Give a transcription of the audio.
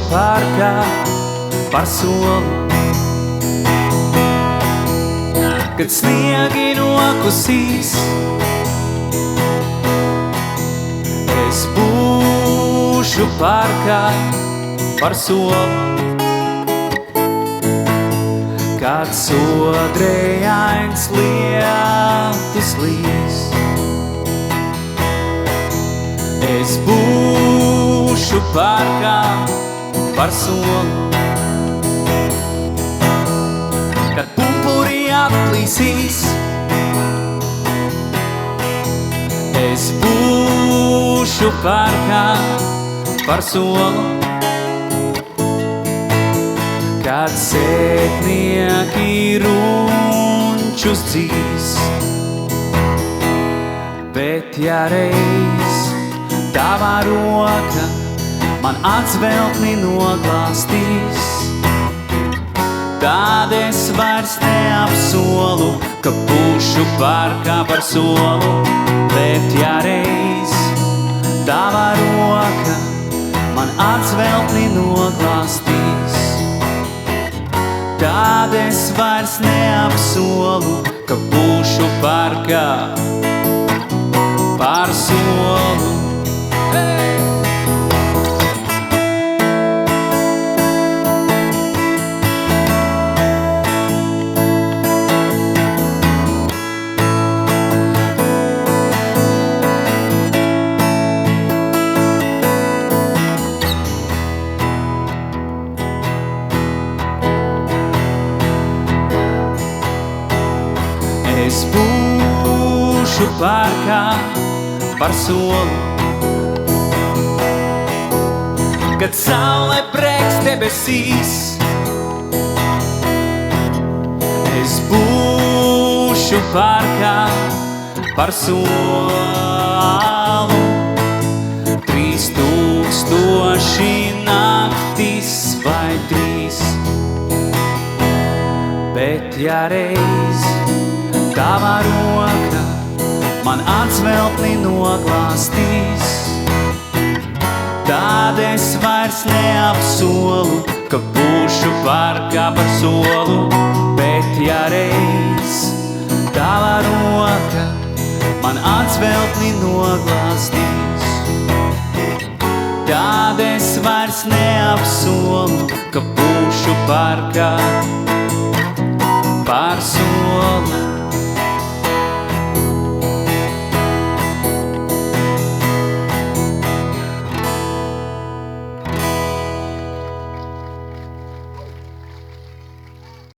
parkā par solu. Kad sniegi nokusīs, es būšu parkā par solu. Kad sodrējains lietus līs, es būšu parkā par solu. Kad pumpuri atplīsīs, es būšu parkā par solu. Kad sētnieki runčus dzīs, bet ja reiz tava roka man atsveltni noglāstīs, tad es vairs neapsolu, ka būšu parkā par solu. Bet ja reiz tava roka man atsveltni noglāstīs, tad es vairs neapsolu, ka būšu parkā par solu. Es būšu parkā par solu. Kad saule prēks debesīs, es būšu parkā par solu. 3000 naktis vai 3, bet ja reiz tava roka man atsveltni noglāstīs, tad es vairs neapsolu, ka būšu parkā par solu. Bet ja reiz tava roka man atsveltni noglāstīs, tad es vairs neapsolu, ka būšu parkā